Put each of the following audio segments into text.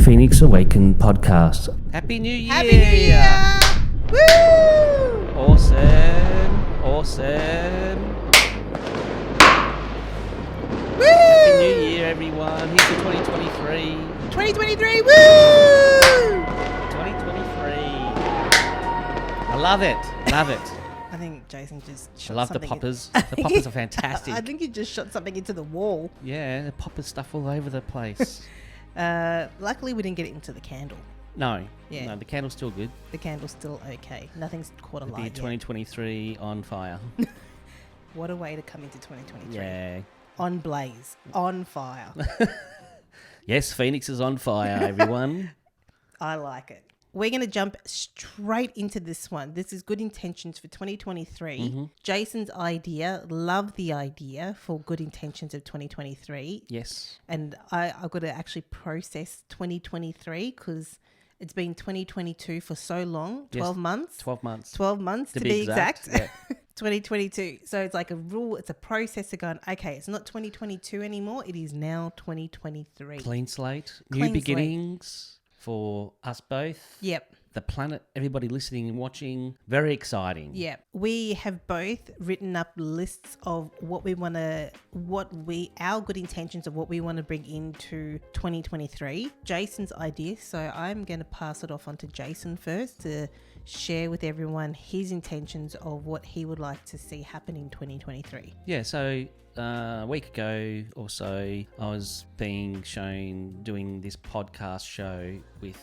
Phoenix Awaken podcast. Happy New Year! Happy New Year! Woo! Awesome. Woo! Happy New Year, everyone. Here's to 2023. 2023, woo! 2023. I love it. I think Jason just shot I love the something poppers. The poppers are fantastic. I think he just shot something into the wall. Yeah, the poppers stuff all over the place. Luckily, we didn't get it into the candle. No, Yeah. the candle's still good. The candle's still okay. Nothing's caught a It'll be light 2023 on fire. yet. What a way to come into 2023. Yeah. On blaze. On fire. Yes, Phoenix is on fire, everyone. I like it. We're going to jump straight into this one. This is good intentions for 2023. Mm-hmm. Jason's idea, love the idea for good intentions of 2023. Yes. And I've got to actually process 2023 because it's been 2022 for so long, 12 months. 12 months. 12 months to be exact. Yeah. 2022. So it's like a rule, it's a process of going, okay, it's not 2022 anymore. It is now 2023. Clean slate. Clean New slate. beginnings for us both. Yep. The planet, everybody listening and watching. Very exciting. Yeah, we have both written up lists of what we want to, our good intentions of what we want to bring into 2023. Jason's idea, so I'm going to pass it off onto Jason first to share with everyone his intentions of what he would like to see happen in 2023. Yeah, so a week ago or so, I was being shown doing this podcast show with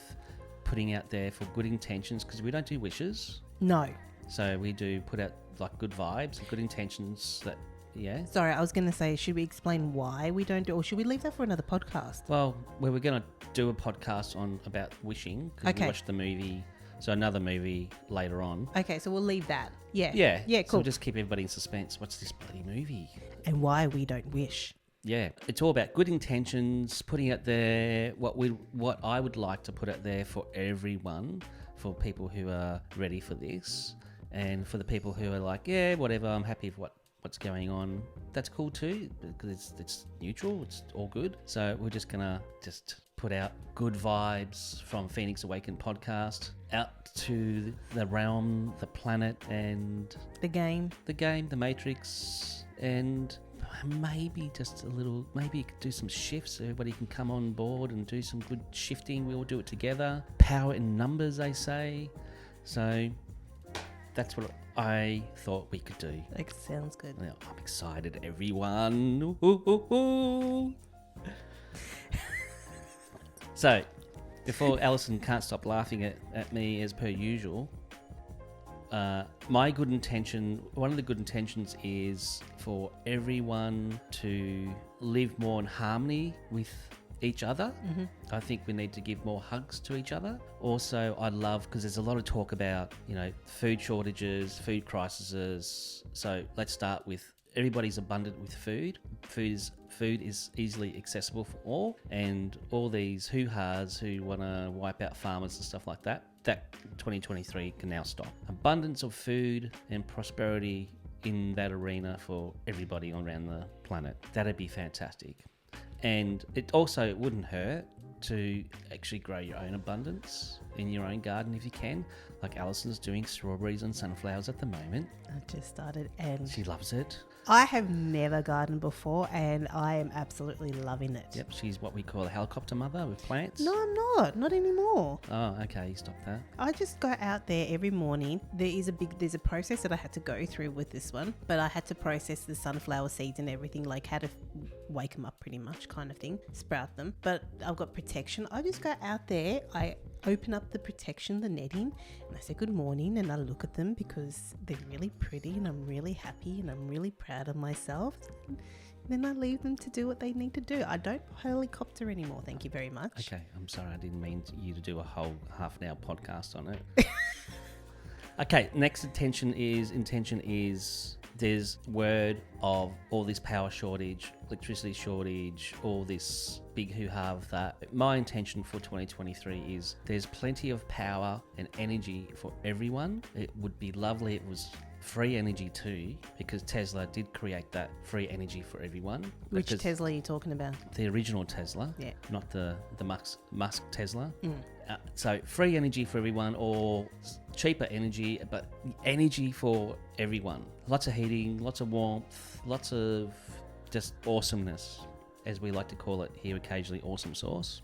putting out there for good intentions, because we don't do wishes. No. So we do put out like good vibes and good intentions that, yeah. Sorry, I was going to say, should we explain why we don't do, or should we leave that for another podcast? Well, we were going to do a podcast about wishing, because Okay. we watched the movie, so another movie later on. Okay, so we'll leave that. Yeah. Yeah. Yeah, So cool. we'll just keep everybody in suspense. What's this bloody movie? And why we don't wish. Yeah, it's all about good intentions, putting out there what I would like to put out there for everyone, for people who are ready for this, and for the people who are like, yeah, whatever, I'm happy with what's going on. That's cool too, because it's neutral, it's all good. So we're just gonna put out good vibes from Phoenix Awaken podcast out to the realm, the planet, and The game. the Matrix, and maybe maybe you could do some shifts so everybody can come on board and do some good shifting. We'll do it together. Power in numbers, they say. So that's what I thought we could do. That sounds good. Now, I'm excited, everyone. Ooh, ooh, ooh. So, before Alison can't stop laughing at me as per usual, my good intention, one of the good intentions is for everyone to live more in harmony with each other. Mm-hmm. I think we need to give more hugs to each other. Also, I love, because there's a lot of talk about, food shortages, food crises. So let's start with everybody's abundant with food. Food is easily accessible for all, and all these hoo-has who want to wipe out farmers and stuff like that 2023 can now stop. Abundance of food and prosperity in that arena for everybody around the planet. That'd be fantastic. And it also wouldn't hurt to actually grow your own abundance in your own garden if you can. Like Alison's doing strawberries and sunflowers at the moment. I just started and She loves it. I have never gardened before and I am absolutely loving it. Yep, she's what we call a helicopter mother with plants. No, I'm not anymore. Oh, okay, stop that. I just go out there every morning. There's a process that I had to go through with this one, but I had to process the sunflower seeds and everything, like how to wake them up pretty much kind of thing, sprout them. But I've got protection. I just go out there, I open up the protection, the netting, and I say good morning and I look at them because they're really pretty and I'm really happy and I'm really proud of myself. And then I leave them to do what they need to do. I don't helicopter anymore, thank you very much. Okay, I'm sorry, I didn't mean you to do a whole half an hour podcast on it. Okay, next intention is there's word of all this power shortage, electricity shortage, all this big hoo-ha of that. My intention for 2023 is there's plenty of power and energy for everyone. It would be lovely if it was free energy too, because Tesla did create that free energy for everyone. Which Because Tesla are you talking about? the original Tesla, Yeah. not the Musk Tesla. So free energy for everyone, or cheaper energy, but energy for everyone. Lots of heating, lots of warmth, lots of just awesomeness, as we like to call it here occasionally, awesome sauce.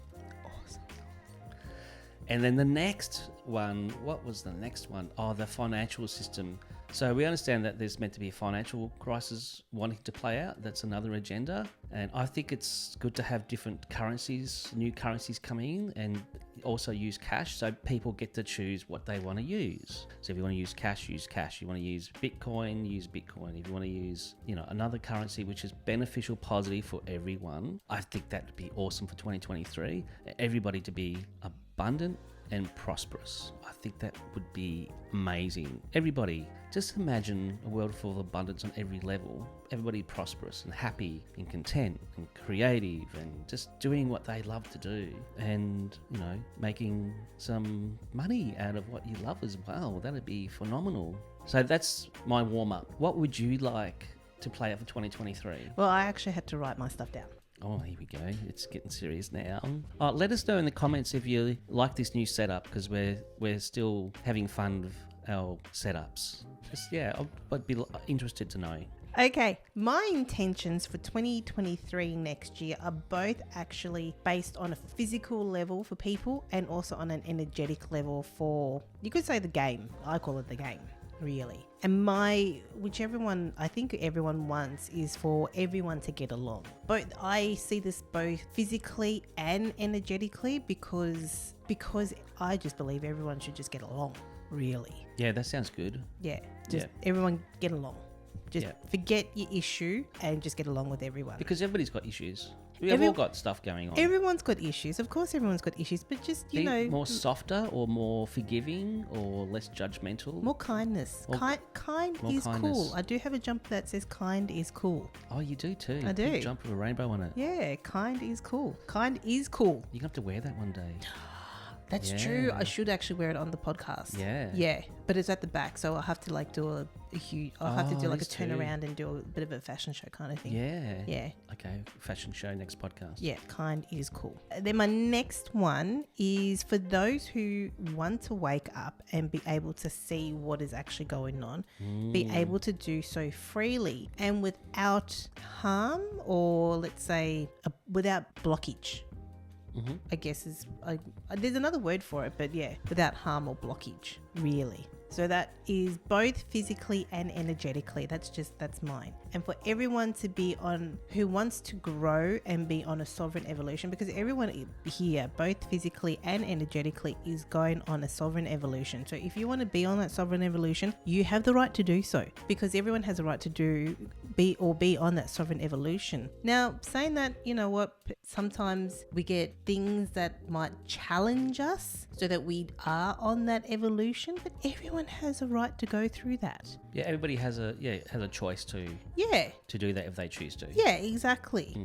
And then the next one, what was the next one? Oh, the financial system. So we understand that there's meant to be a financial crisis wanting to play out. That's another agenda. And I think it's good to have different currencies, new currencies coming in, and also use cash, so people get to choose what they want to use. So if you want to use cash, use cash. You want to use Bitcoin, use Bitcoin. If you want to use, another currency which is beneficial, positive for everyone, I think that would be awesome for 2023. Everybody to be abundant and prosperous. I think that would be amazing. Everybody, just imagine a world full of abundance on every level. Everybody prosperous and happy and content and creative and just doing what they love to do, and making some money out of what you love as well. That'd be phenomenal. So that's my warm-up. What would you like to play out for 2023? Well, I actually had to write my stuff down. Oh, here we go. It's getting serious now. Let us know in the comments if you like this new setup, because we're still having fun with our setups. I'd be interested to know. Okay, my intentions for 2023 next year are both actually based on a physical level for people and also on an energetic level for, you could say, the game. I call it the game, really. And I think everyone wants is for everyone to get along. I see this both physically and energetically because I just believe everyone should just get along, really. Yeah, that sounds good. Yeah, everyone get along. Just forget your issue and just get along with everyone. Because everybody's got issues. We've all got stuff going on. Everyone's got issues. Of course everyone's got issues, but just, Be more softer or more forgiving or less judgmental. More kindness. Kind is cool. I do have a jumper that says kind is cool. Oh, you do too? I do. Big jumper with a rainbow on it. Yeah, kind is cool. Kind is cool. You're going to have to wear that one day. That's true. I should actually wear it on the podcast. Yeah, but it's at the back, so I'll have to do a huge. I'll have to do a turnaround and do a bit of a fashion show kind of thing. Yeah. Okay, fashion show next podcast. Yeah, kind is cool. Then my next one is for those who want to wake up and be able to see what is actually going on, be able to do so freely and without harm, or let's say without blockage. I guess there's another word for it, but without harm or blockage, really. So that is both physically and energetically. That's mine. And for everyone to be who wants to grow and be on a sovereign evolution, because everyone here, both physically and energetically, is going on a sovereign evolution. So if you want to be on that sovereign evolution, you have the right to do so, because everyone has a right to be on that sovereign evolution. Now, saying that, sometimes we get things that might challenge us so that we are on that evolution, but everyone has a right to go through that. Yeah, everybody has a choice to do that if they choose to. Yeah, exactly.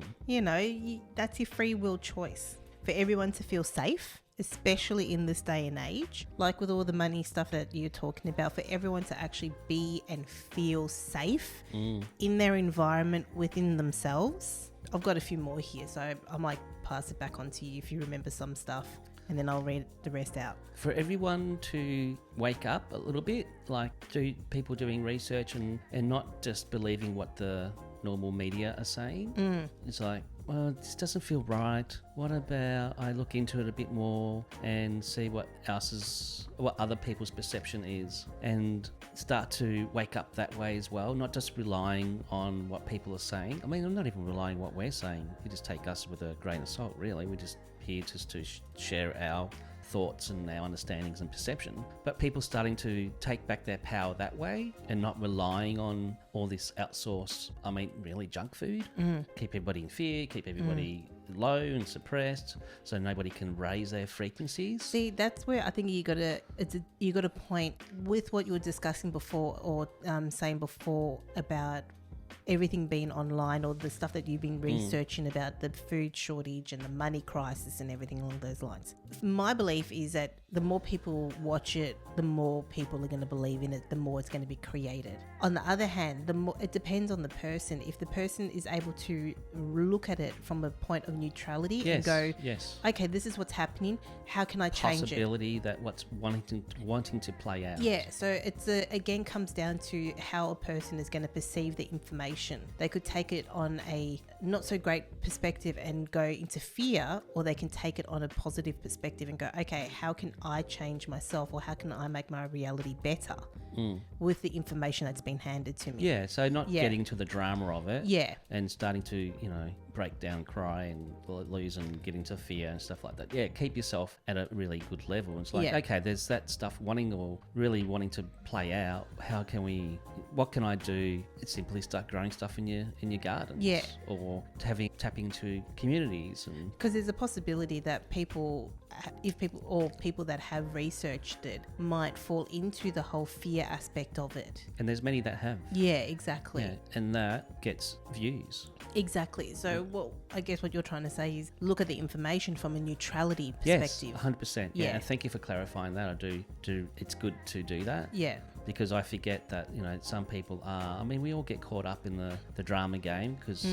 That's your free will choice. For everyone to feel safe, especially in this day and age, like with all the money stuff that you're talking about, for everyone to actually be and feel safe in their environment within themselves. I've got a few more here, so I might pass it back on to you if you remember some stuff, and then I'll read the rest out. For everyone to wake up a little bit, like people doing research and not just believing what the normal media are saying. It's like, well, this doesn't feel right. What about I look into it a bit more and see what other people's perception is, and start to wake up that way as well, not just relying on what people are saying. I mean, I'm not even relying on what we're saying. You just take us with a grain of salt, really. We're just here just to share our thoughts and our understandings and perception, but people starting to take back their power that way and not relying on all this outsourced, really junk food. Keep everybody in fear, keep everybody low and suppressed, so nobody can raise their frequencies. See, that's where I think you got to point with what you were discussing before, or saying before about everything being online or the stuff that you've been researching about the food shortage and the money crisis and everything along those lines. My belief is that the more people watch it, the more people are going to believe in it, the more it's going to be created. On the other hand, the more it depends on the person. If the person is able to look at it from a point of neutrality and go, okay, this is what's happening, how can I change it? Possibility that what's wanting to play out. Yeah, so it's again comes down to how a person is going to perceive the information. They could take it on a not so great perspective and go into fear, or they can take it on a positive perspective and go, okay, how can I change myself, or how can I make my reality better with the information that's been handed to me? Yeah, so not getting to the drama of it. Yeah. And starting to, break down, cry and lose and get into fear and stuff like that. Yeah, keep yourself at a really good level. It's like, okay, there's that stuff wanting to play out. What can I do? It's simply start growing stuff in your gardens. Yeah. Or tapping into communities. Because there's a possibility that people that have researched it might fall into the whole fear aspect of it. And there's many that have. Yeah, exactly. Yeah, and that gets views. Exactly. So I guess what you're trying to say is look at the information from a neutrality perspective. Yes, 100%. Yeah, and thank you for clarifying that. I do. It's good to do that. Yeah. Because I forget that, some people are, we all get caught up in the drama game because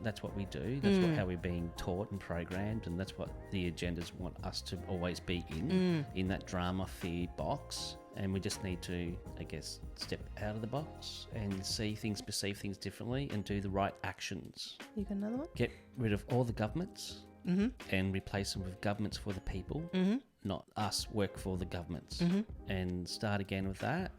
that's what we do. That's how we're being taught and programmed, and that's what the agendas want us to always be in that drama fear box. And we just need to, I guess, step out of the box and perceive things differently and do the right actions. You got another one? Get rid of all the governments and replace them with governments for the people, not us work for the governments. And start again with that.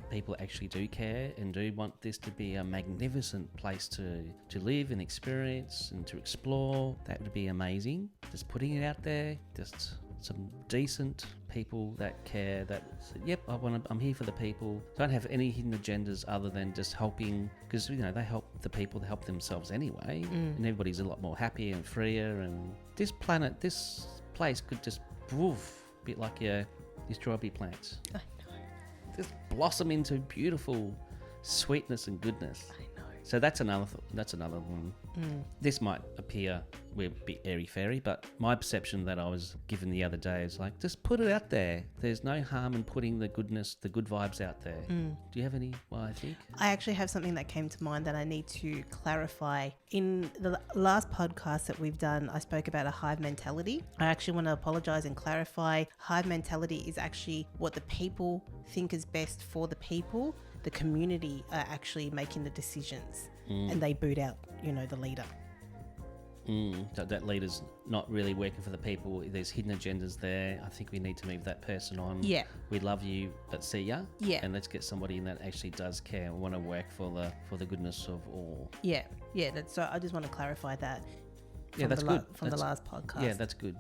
People actually do care and do want this to be a magnificent place to live and experience and to explore. That would be amazing. Just putting it out there, just some decent people that care, that I'm here for the people. Don't have any hidden agendas other than just helping, because they help the people to help themselves anyway, and everybody's a lot more happier and freer. And this place could just bit like your strawberry plants. I know. Just blossom into beautiful sweetness and goodness. I know. So that's another one. This might appear we're a bit airy-fairy, but my perception that I was given the other day is like, just put it out there. There's no harm in putting the good vibes out there. Do you have any? Well, I think I actually have something that came to mind that I need to clarify. In the last podcast that we've done, I spoke about a hive mentality. I actually want to apologize and clarify. Hive mentality is actually what the people think is best for the people. The community are actually making the decisions, and they boot out, the leader. So that leader's not really working for the people. There's hidden agendas there. I think we need to move that person on. Yeah. We love you, but see ya. Yeah. And let's get somebody in that actually does care and want to work for the goodness of all. Yeah. Yeah. So I just want to clarify that. That's good. From the last podcast. Yeah, that's good.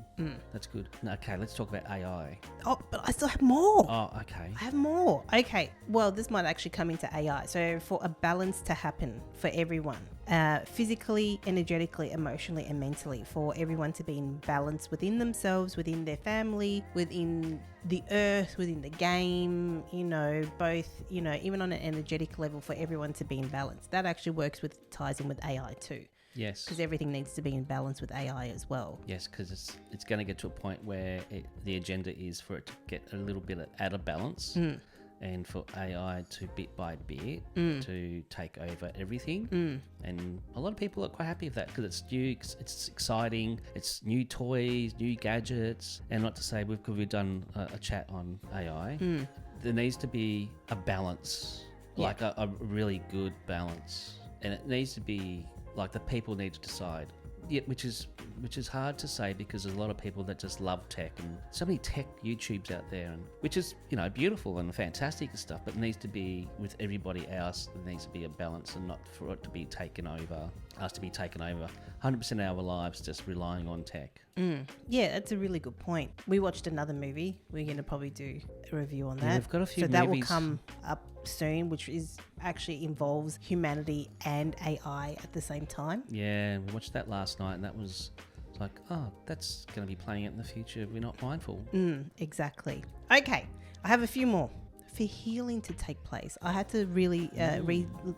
That's good. Okay, let's talk about AI. Oh, but I still have more. Oh, okay. I have more. Okay. Well, this might actually come into AI. So for a balance to happen for everyone, physically, energetically, emotionally, and mentally, for everyone to be in balance within themselves, within their family, within the earth, within the game, both, even on an energetic level, for everyone to be in balance. That actually ties in with AI too. Yes. Because everything needs to be in balance with AI as well. Yes, because it's going to get to a point where the agenda is for it to get a little bit out of balance and for AI to bit by bit to take over everything. And a lot of people are quite happy with that because it's new, it's exciting, it's new toys, new gadgets. And not to say we've done a chat on AI. There needs to be a balance, like a really good balance. And it needs to be... like the people need to decide, which is hard to say because there's a lot of people that just love tech and so many tech YouTubes out there, and which is beautiful and fantastic and stuff, but it needs to be with everybody else. There needs to be a balance and not for it to be taken over, 100% of our lives just relying on tech. Yeah, that's a really good point. We watched another movie. We're going to probably do a review on that. Yeah, we've got a few movies. So that will come up soon, which is actually involves humanity and AI at the same time. Yeah, we watched that last night and that was like, oh, that's going to be playing out in the future if we're not mindful. Exactly. Okay, I have a few more. for healing to take place. I had to really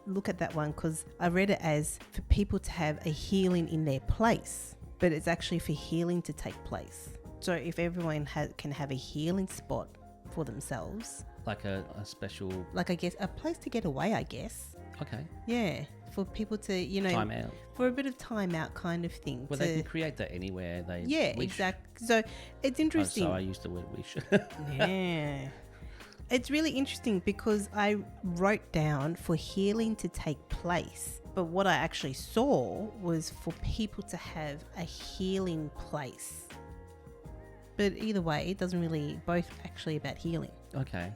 look at that one because I read it as for people to have a healing in their place, but it's actually for healing to take place. So if everyone can have a healing spot for themselves, Like a special... like I guess a place to get away, I guess. Okay. Yeah, for people to, you know, Time out. for a bit of time out kind of thing. Well, they can create that anywhere they wish. Exactly. So it's interesting. Oh, so I used the word wish. Yeah. It's really interesting because I wrote down for healing to take place, but what I actually saw was for people to have a healing place. But either way, it doesn't really, both actually about healing. Okay.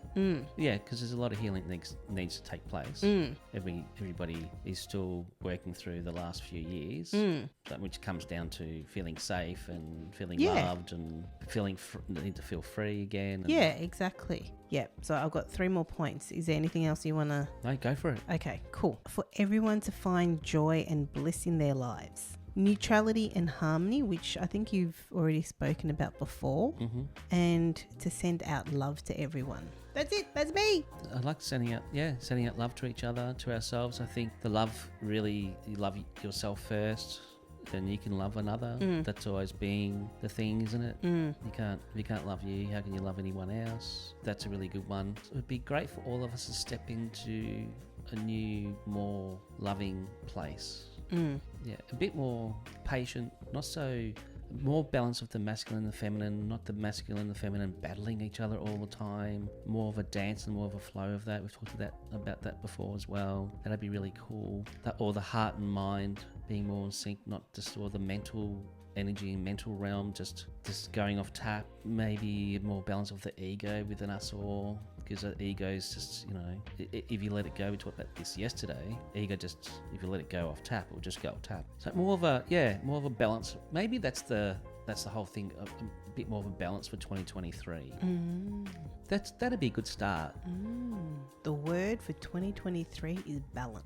Yeah, because there's a lot of healing that needs to take place. Everybody is still working through the last few years, which comes down to feeling safe and feeling loved and feeling need to feel free again. And yeah, exactly. Yeah, so I've got 3 more points. Is there anything else you want to... No, go for it. Okay, cool. For everyone to find joy and bliss in their lives. Neutrality and harmony, which I think you've already spoken about before, and to send out love to everyone. That's it. That's me. I like sending out love to each other, to ourselves. I think the love really, you love yourself first, then you can love another. That's always been the thing, isn't it? If you can't love you, how can you love anyone else? That's a really good one. It would be great for all of us to step into a new, more loving place. Yeah, a bit more patient, more balance of the masculine and the feminine, not the masculine and the feminine battling each other all the time. More of a dance and more of a flow of that. We've talked about that before as well. That'd be really cool. Or the heart and mind being more in sync, not just all the mental energy and mental realm just going off tap. Maybe more balance of the ego within us all, because the ego is just, you know, if you let it go, we talked about this yesterday, ego just, if you let it go off tap, it will just go off tap. So more of a balance. Maybe that's the whole thing, a bit more of a balance for 2023. That'd be a good start. The word for 2023 is balance.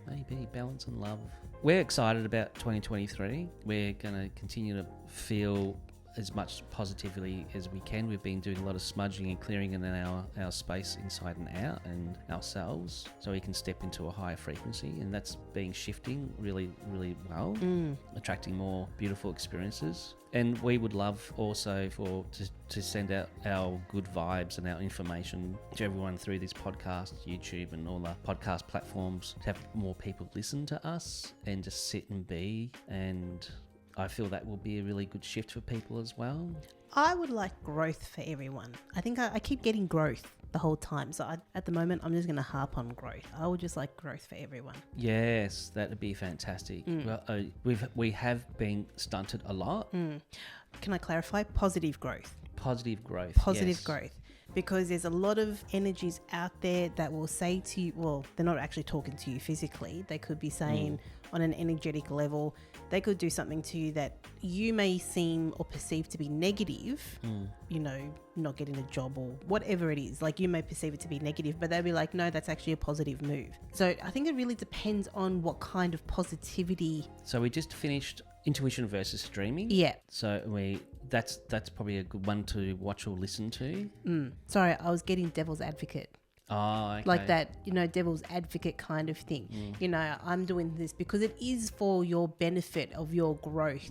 Maybe balance and love. We're excited about 2023. We're going to continue to feel as much positively as we can. We've been doing a lot of smudging and clearing in our space inside and out and ourselves, so we can step into a higher frequency, and that's been shifting really, really well, attracting more beautiful experiences. And we would love also to send out our good vibes and our information to everyone through this podcast, YouTube and all the podcast platforms, to have more people listen to us and just sit and be. And I feel that will be a really good shift for people as well. I would like growth for everyone. I think I keep getting growth the whole time. So at the moment, I'm just going to harp on growth. I would just like growth for everyone. Yes, that would be fantastic. Well, we have been stunted a lot. Can I clarify? Positive growth. Positive growth. Positive yes. growth. Because there's a lot of energies out there that will say to you, well, they're not actually talking to you physically. They could be saying on an energetic level, they could do something to you that you may seem or perceive to be negative, you know, not getting a job or whatever it is. Like, you may perceive it to be negative, but they'll be like, no, that's actually a positive move. So I think it really depends on what kind of positivity. So we just finished intuition versus dreaming. Yeah. So that's probably a good one to watch or listen to. Sorry, I was getting devil's advocate. Oh, okay. Like that, you know, devil's advocate kind of thing. You know, I'm doing this because it is for your benefit of your growth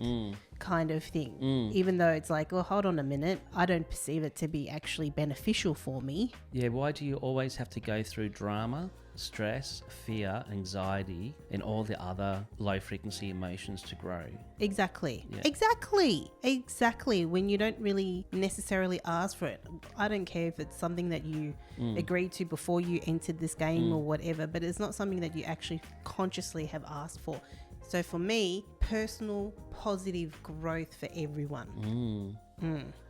kind of thing. Even though it's like, well, hold on a minute, I don't perceive it to be actually beneficial for me. Yeah, why do you always have to go through drama, stress, fear, anxiety, and all the other low frequency emotions to grow? Exactly. Yeah. Exactly. When you don't really necessarily ask for it. I don't care if it's something that you agreed to before you entered this game or whatever, but it's not something that you actually consciously have asked for. So for me, personal positive growth for everyone.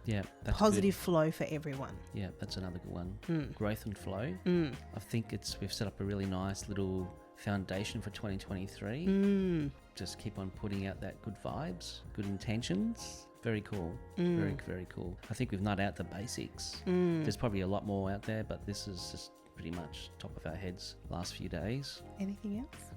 Yeah, that's positive good. Flow for everyone. Yeah, that's another good one. Growth and flow. I think we've set up a really nice little foundation for 2023. Just keep on putting out that good vibes, good intentions. Very cool. Very, very cool. I think we've nut out the basics. There's probably a lot more out there, but this is just pretty much top of our heads last few days. Anything else?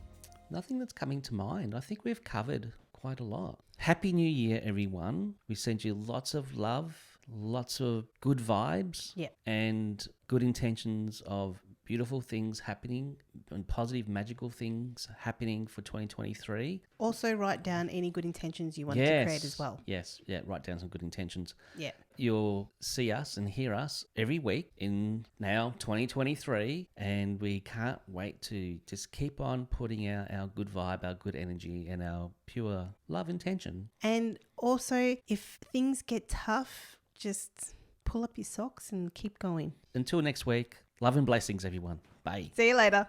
Nothing that's coming to mind. I think we've covered quite a lot. Happy New Year, everyone. We send you lots of love, lots of good vibes. Yeah. And good intentions of beautiful things happening and positive, magical things happening for 2023. Also, write down any good intentions you want to create as well. Yes, yeah, write down some good intentions. Yeah. You'll see us and hear us every week in now 2023, and we can't wait to just keep on putting out our good vibe, our good energy, and our pure love intention. And also, if things get tough, just pull up your socks and keep going. Until next week, love and blessings, everyone. Bye. See you later.